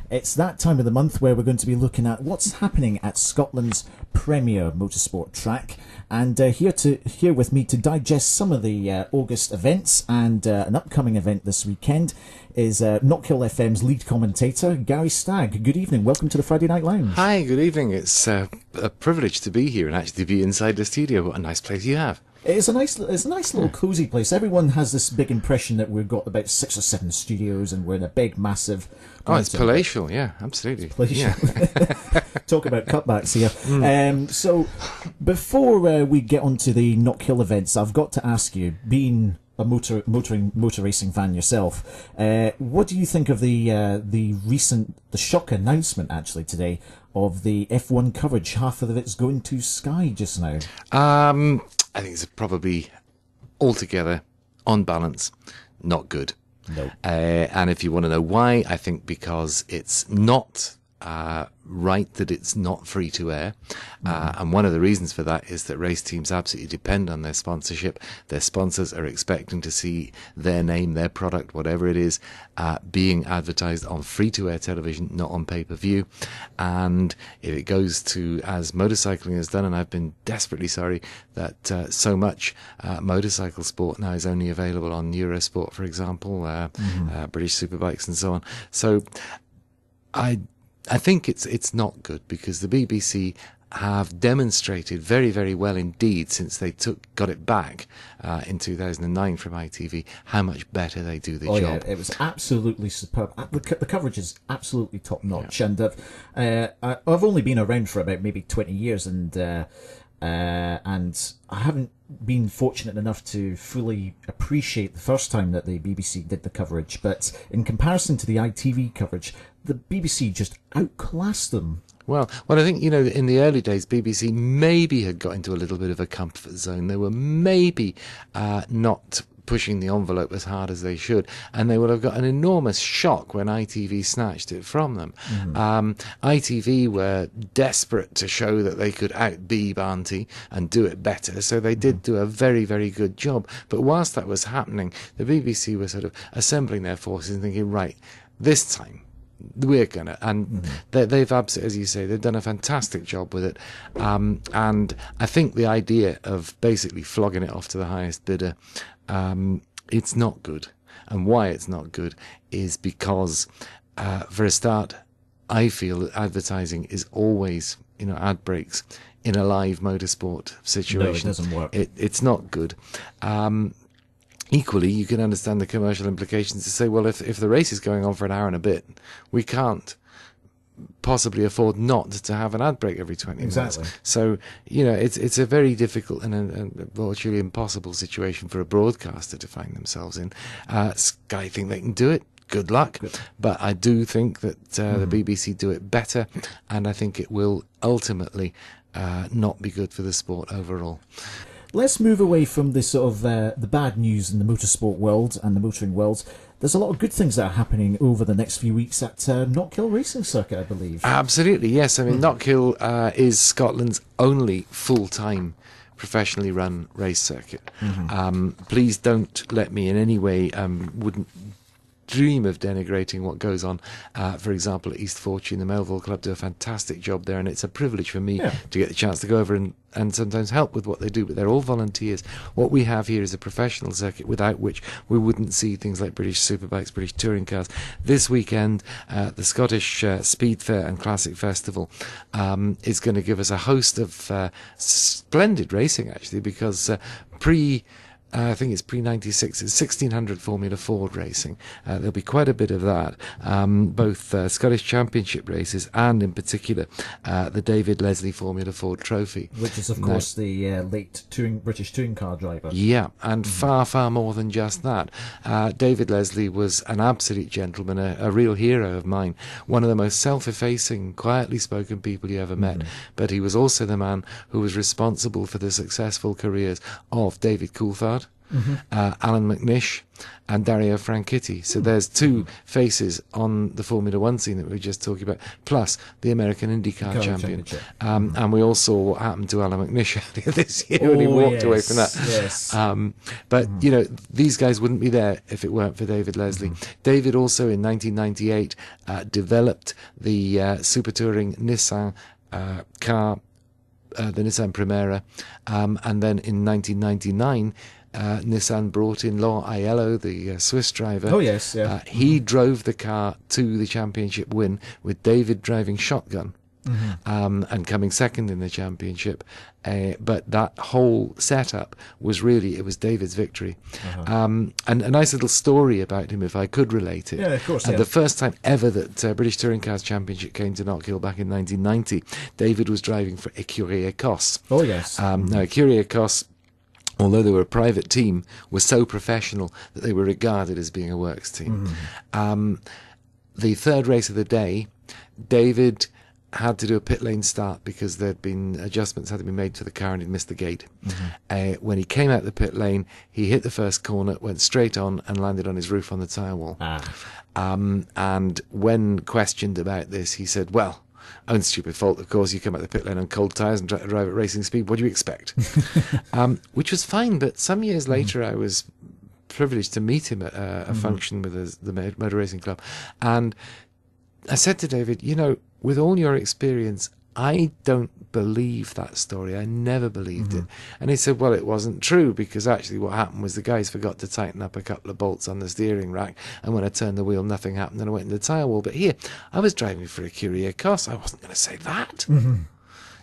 It's that time of the month where we're going to be looking at what's happening at Scotland's premier motorsport track. And here with me to digest some of the August events and an upcoming event this weekend is Knockhill FM's lead commentator, Garry Stagg. Good evening. Welcome to the Friday Night Lounge. Hi, good evening. It's a privilege to be here and actually be inside the studio. What a nice place you have. It's a nice little cosy place. Everyone has this big impression that we've got about 6 or 7 studios and we're in a big, massive... Oh, it's palatial, yeah, absolutely. Palatial. Yeah. Talk about cutbacks here. So, before we get onto the Knockhill events, I've got to ask you, being a motor racing fan yourself, what do you think of the shock announcement actually today of the F1 coverage? Half of it's going to Sky just now. I think it's probably altogether, on balance, not good. No. And if you want to know why, I think because it's not right that it's not free to air. And one of the reasons for that is that race teams absolutely depend on their sponsorship. Their sponsors are expecting to see their name, their product, whatever it is, being advertised on free-to-air television, not on pay-per-view. And if it goes to, as motorcycling has done, and I've been desperately sorry that so much motorcycle sport now is only available on Eurosport, for example, British Superbikes and so on. So I think it's not good because the BBC have demonstrated very, very well indeed since they got it back in 2009 from ITV how much better they do the job. Yeah, it was absolutely superb. The coverage is absolutely top notch, and I've only been around for about maybe 20 years, and I haven't been fortunate enough to fully appreciate the first time that the BBC did the coverage, but in comparison to the ITV coverage, the BBC just outclassed them. Well, I think, in the early days, BBC maybe had got into a little bit of a comfort zone. They were maybe not pushing the envelope as hard as they should, and they would have got an enormous shock when ITV snatched it from them. ITV were desperate to show that they could out-B Barnty and do it better, so they did do a very, very good job. But whilst that was happening, the BBC were sort of assembling their forces and thinking, right, this time we're gonna, and they've absolutely, as you say, they've done a fantastic job with it, and I think the idea of basically flogging it off to the highest bidder, it's not good. And why it's not good is because, for a start, I feel that advertising is always, ad breaks in a live motorsport situation. No, it doesn't work. It's not good. Equally, you can understand the commercial implications to say, well, if the race is going on for an hour and a bit, we can't possibly afford not to have an ad break every 20 minutes. So, it's a very difficult and virtually impossible situation for a broadcaster to find themselves in. Sky think they can do it. Good luck. But I do think that the BBC do it better, and I think it will ultimately not be good for the sport overall. Let's move away from the sort of the bad news in the motorsport world and the motoring world. There's a lot of good things that are happening over the next few weeks at Knockhill Racing Circuit, I believe. Absolutely, yes. I mean, Knockhill is Scotland's only full-time professionally run race circuit. Please don't let me in any way, wouldn't dream of denigrating what goes on. For example, at East Fortune, the Melville Club do a fantastic job there, and it's a privilege for me to get the chance to go over and sometimes help with what they do, but they're all volunteers. What we have here is a professional circuit without which we wouldn't see things like British Superbikes, British Touring Cars. This weekend, the Scottish Speed Fair and Classic Festival is going to give us a host of splendid racing, actually, because I think it's pre-96, it's 1600 Formula Ford racing. There'll be quite a bit of that, both Scottish Championship races and, in particular, the David Leslie Formula Ford Trophy. Which is, of course, the late British touring car driver. Yeah, and far, far more than just that. David Leslie was an absolute gentleman, a real hero of mine, one of the most self-effacing, quietly spoken people you ever met, but he was also the man who was responsible for the successful careers of David Coulthard, Alan McNish, and Dario Franchitti. So there's two faces on the Formula One scene that we were just talking about, plus the American IndyCar champion. And we all saw what happened to Alan McNish earlier this year when he walked away from that. Yes. But, you know, these guys wouldn't be there if it weren't for David Leslie. David also in 1998 developed the Super Touring Nissan car, the Nissan Primera, and then in 1999 Nissan brought in Laurent Aiello, the Swiss driver. Oh yes, yeah. He drove the car to the championship win with David driving shotgun. And coming second in the championship, but that whole setup was really, it was David's victory. And a nice little story about him, if I could relate it. Yeah, of course. The first time ever that British Touring Cars Championship came to Knockhill back in 1990, David was driving for Écurie Écosse. Oh yes. Now Écurie Écosse, although they were a private team, were so professional that they were regarded as being a works team. The third race of the day, David had to do a pit lane start because there'd been adjustments had to be made to the car and he'd missed the gate. When he came out the pit lane, he hit the first corner, went straight on and landed on his roof on the tyre wall. And when questioned about this, he said, well, own stupid fault, of course. You come out the pit lane on cold tyres and try to drive at racing speed. What do you expect? Which was fine, but some years later I was privileged to meet him at a function with the Motor Racing Club, and I said to David, you know, with all your experience, I don't believe that story. I never believed it. And he said, well, it wasn't true, because actually what happened was the guys forgot to tighten up a couple of bolts on the steering rack, and when I turned the wheel, nothing happened, and I went in the tyre wall. But here, I was driving for Écurie Écosse. I wasn't going to say that.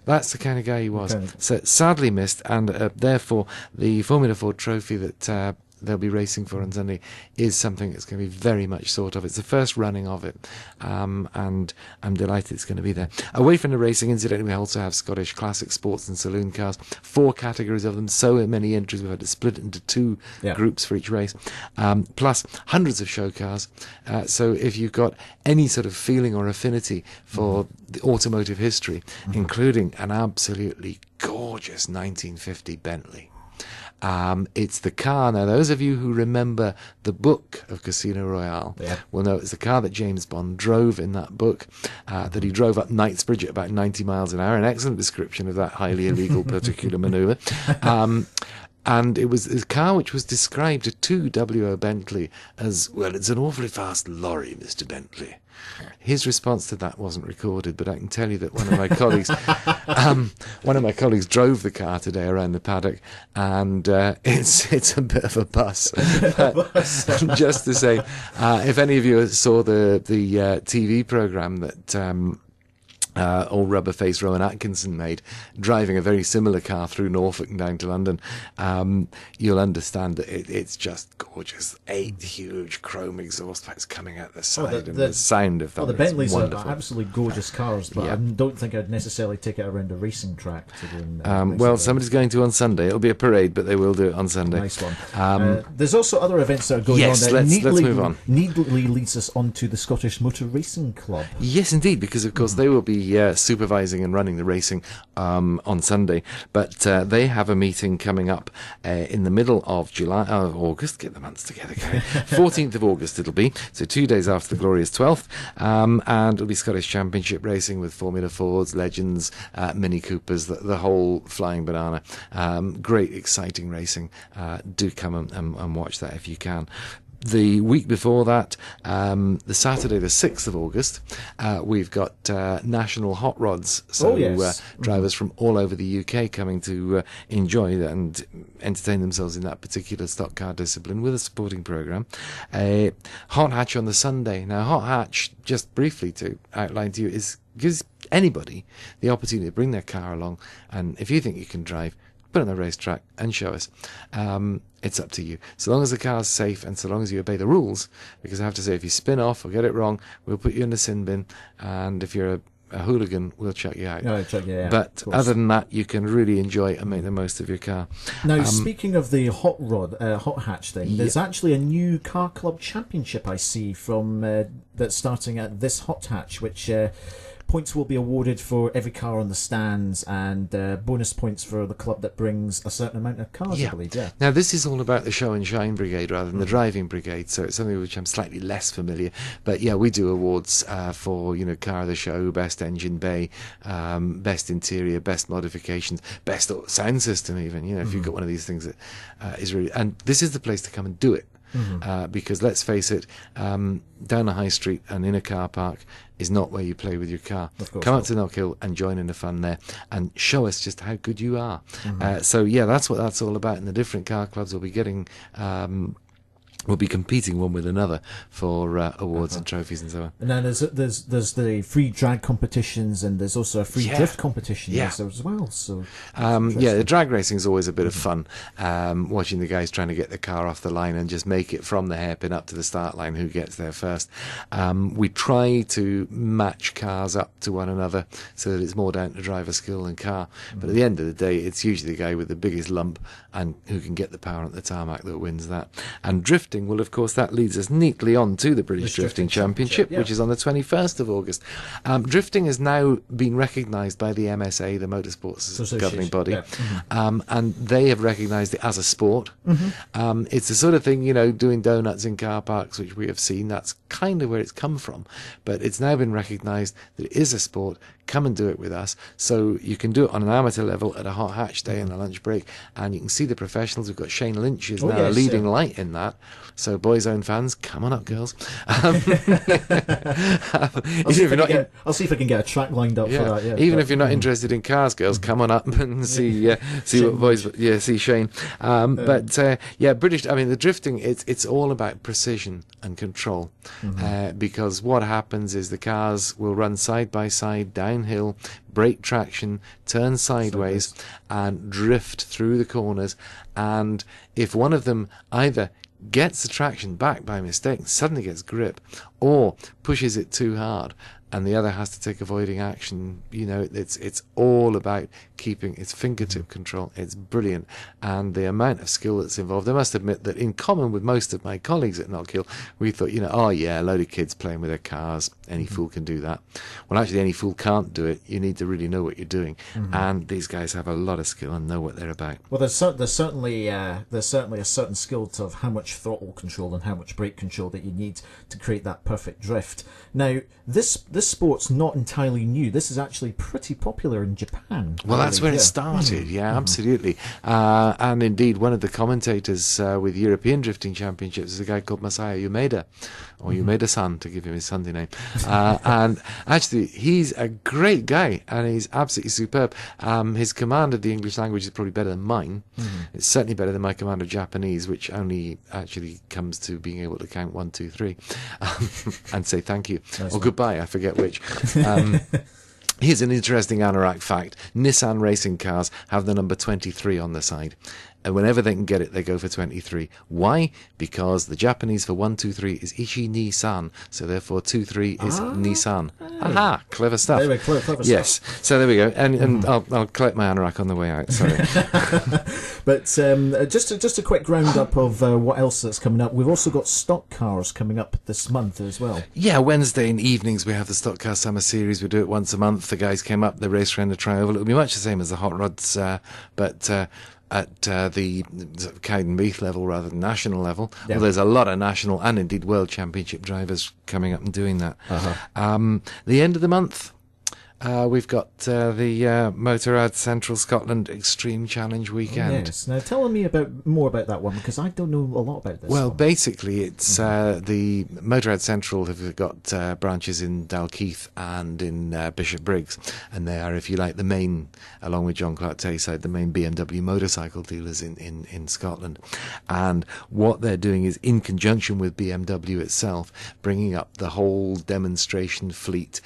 That's the kind of guy he was. Okay. So sadly missed, and therefore the Formula 4 trophy that they'll be racing for on Sunday is something that's going to be very much thought of. It's the first running of it, and I'm delighted it's going to be there. Away from the racing, incidentally, we also have Scottish classic sports and saloon cars, 4 categories of them, so many entries. We've had to split it into 2 groups for each race, plus hundreds of show cars. So if you've got any sort of feeling or affinity for the automotive history, including an absolutely gorgeous 1950 Bentley, it's the car. Now, those of you who remember the book of Casino Royale will know it's the car that James Bond drove in that book, that he drove up Knightsbridge at about 90 miles an hour. An excellent description of that highly illegal particular manoeuvre. And it was a car which was described to W.O. Bentley as, well, it's an awfully fast lorry, Mr. Bentley. His response to that wasn't recorded, but I can tell you that one of my colleagues drove the car today around the paddock, and it's a bit of a bus. Just to say, if any of you saw the TV program that old rubber-faced Rowan Atkinson made, driving a very similar car through Norfolk and down to London, you'll understand that it's just gorgeous. 8 huge chrome exhaust pipes coming out the side, and the sound of them. The Bentleys are wonderful. absolutely gorgeous cars, but I don't think I'd necessarily take it around a racing track to do. Well, somebody's going to on Sunday. It'll be a parade, but they will do it on Sunday. Nice one. There's also other events that are going on that let's move on. Neatly leads us on to the Scottish Motor Racing Club. Yes, indeed, because of course they will be supervising and running the racing on Sunday, but they have a meeting coming up in the middle of August. Get the months together, Garry. 14th of August it'll be, so 2 days after the glorious 12th, and it'll be Scottish Championship racing with Formula 4s, Legends, Mini Coopers, the whole flying banana. Great, exciting racing. Do come and watch that if you can. The week before that, the Saturday, the 6th of August, we've got National Hot Rods. So drivers from all over the UK coming to enjoy and entertain themselves in that particular stock car discipline with a supporting programme. Hot Hatch on the Sunday. Now, Hot Hatch, just briefly to outline to you, gives anybody the opportunity to bring their car along, and if you think you can drive, put it on the racetrack and show us. It's up to you. So long as the car's safe and so long as you obey the rules, because I have to say, if you spin off or get it wrong, we'll put you in the sin bin, and if you're a hooligan, we'll chuck you out. But other than that, you can really enjoy and make the most of your car. Now, speaking of the hot hatch thing, there's actually a new car club championship I see from that's starting at this hot hatch, which points will be awarded for every car on the stands, and bonus points for the club that brings a certain amount of cars, I believe. Yeah. Now, this is all about the show and shine brigade rather than the driving brigade, so it's something which I'm slightly less familiar. But yeah, we do awards for, you know, car of the show, best engine bay, best interior, best modifications, best sound system even. You know, if you've got one of these things that is really... And this is the place to come and do it. Because let's face it, down a high street and in a car park is not where you play with your car. Come out to Knockhill and join in the fun there and show us just how good you are. So yeah, that's what that's all about. And the different car clubs will be getting... We'll be competing one with another for awards and trophies and so on. And then there's the free drag competitions, and there's also a free drift competition as well. So the drag racing is always a bit of fun. Watching the guys trying to get the car off the line and just make it from the hairpin up to the start line, who gets there first. We try to match cars up to one another so that it's more down to driver skill than car. But at the end of the day, it's usually the guy with the biggest lump and who can get the power at the tarmac that wins that. And drifting, well, of course, that leads us neatly on to the British Drifting Championship, which is on the 21st of August. Drifting has now been recognised by the MSA, the Motorsports governing body, and they have recognised it as a sport. It's the sort of thing, you know, doing donuts in car parks, which we have seen. That's kind of where it's come from. But it's now been recognised that it is a sport. Come and do it with us. So you can do it on an amateur level at a hot hatch day and a lunch break, and you can see the professionals. We've got Shane Lynch is now a leading light in that. So Boys Own fans, come on up, girls. I'll see if I can get a track lined up for that. Yeah, even if you're not interested in cars, girls, come on up and see what boys. See Shane. British. I mean, the drifting. It's all about precision and control, because what happens is the cars will run side by side downhill, break traction, turn sideways, and drift through the corners. And if one of them either gets the traction back by mistake and suddenly gets grip, or pushes it too hard, and the other has to take avoiding action, you know, it's all about keeping its fingertip control. It's brilliant, and the amount of skill that's involved. I must admit that in common with most of my colleagues at Knockhill, we thought, you know, oh yeah, a load of kids playing with their cars, any fool can do that. Well, actually, any fool can't do it. You need to really know what you're doing, and these guys have a lot of skill and know what they're about. Well, there's certainly a certain skill to have how much throttle control and how much brake control that you need to create that perfect drift. Now, this sport's not entirely new. This is actually pretty popular in Japan. Well, that's where it started. Yeah, absolutely. And indeed, one of the commentators with European Drifting Championships is a guy called Masaya Umeda, or Umeda-san, to give him his Sunday name. And actually, he's a great guy, and he's absolutely superb. His command of the English language is probably better than mine. It's certainly better than my command of Japanese, which only actually comes to being able to count 1, 2, 3, and say thank you or goodbye. I forget which. Here's an interesting anorak fact. Nissan racing cars have the number 23 on the side. And whenever they can get it, they go for 23. Why? Because the Japanese for 1, 2, 3 is Ichi Nissan. So therefore 2, 3 is Nissan. Aha! Clever stuff. Very clever yes. stuff. So there we go. And I'll collect my anorak on the way out. Sorry. But just a quick roundup of what else that's coming up. We've also got stock cars coming up this month as well. Yeah, Wednesday in evenings we have the Stock Car Summer Series. We do it once a month. The guys came up, they raced around the Trioval. It'll be much the same as the Hot Rods, but at the Cowden Beath level rather than national level. Yeah. Well, there's a lot of national and indeed world championship drivers coming up and doing that. The end of the month, we've got the Motorrad Central Scotland Extreme Challenge weekend. Yes. Now tell me more about that one, because I don't know a lot about this. Well, one. Basically, it's the Motorrad Central have got branches in Dalkeith and in Bishopbriggs, and they are, if you like, the main, along with John Clark Tayside, the main BMW motorcycle dealers in Scotland. And what they're doing is, in conjunction with BMW itself, bringing up the whole demonstration fleet,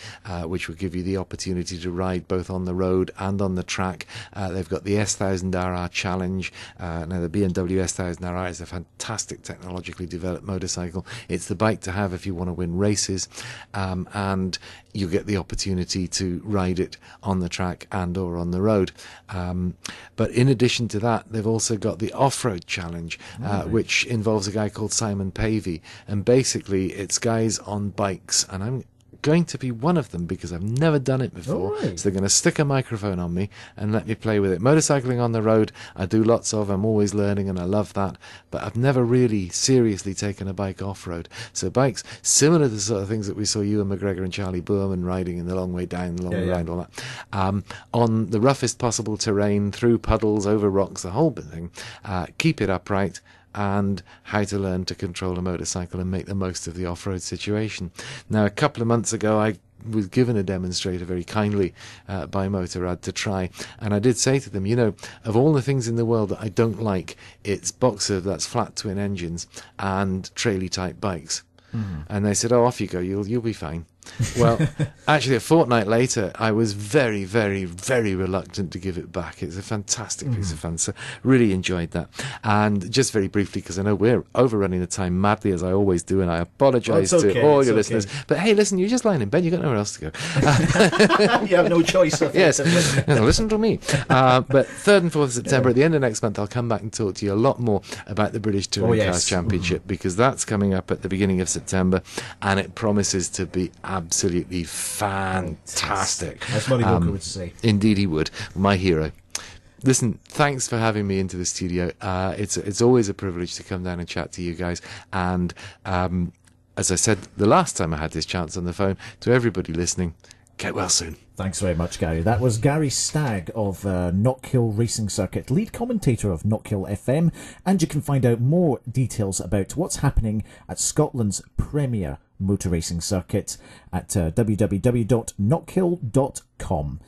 which will give you the opportunity to ride both on the road and on the track. They've got the S1000RR Challenge. Now, the BMW S1000RR is a fantastic technologically developed motorcycle. It's the bike to have if you want to win races, and you get the opportunity to ride it on the track and or on the road. But in addition to that, they've also got the Off-Road Challenge, which involves a guy called Simon Pavey, and basically it's guys on bikes, and I'm going to be one of them because I've never done it before. Right. So they're going to stick a microphone on me and let me play with it. Motorcycling on the road, I do lots of. I'm always learning and I love that. But I've never really seriously taken a bike off-road. So bikes, similar to the sort of things that we saw you and McGregor and Charlie Boorman riding in the long way down, the long way around, all that. On the roughest possible terrain, through puddles, over rocks, the whole thing. Keep it upright, and how to learn to control a motorcycle and make the most of the off-road situation. Now, a couple of months ago, I was given a demonstrator very kindly by Motorrad to try, and I did say to them, you know, of all the things in the world that I don't like, it's Boxer, that's flat twin engines, and trailer type bikes. And they said, oh, off you go, you'll be fine. Well, actually, a fortnight later, I was very, very, very reluctant to give it back. It's a fantastic piece of fun, so really enjoyed that. And just very briefly, because I know we're overrunning the time madly, as I always do, and I apologise to all your listeners. But hey, listen, you're just lying in bed, you've got nowhere else to go. You have no choice. Yes, listen to me. But 3rd and 4th of September, at the end of next month, I'll come back and talk to you a lot more about the British Touring Cars Championship, because that's coming up at the beginning of September, and it promises to be absolutely fantastic. As Murray Walker would say. Indeed he would. My hero. Listen, thanks for having me into the studio. It's always a privilege to come down and chat to you guys. And as I said the last time I had this chance on the phone, to everybody listening, get well soon. Thanks very much, Garry. That was Garry Stagg of Knockhill Racing Circuit, lead commentator of Knockhill FM, and you can find out more details about what's happening at Scotland's premier motor racing circuit at www.knockhill.com.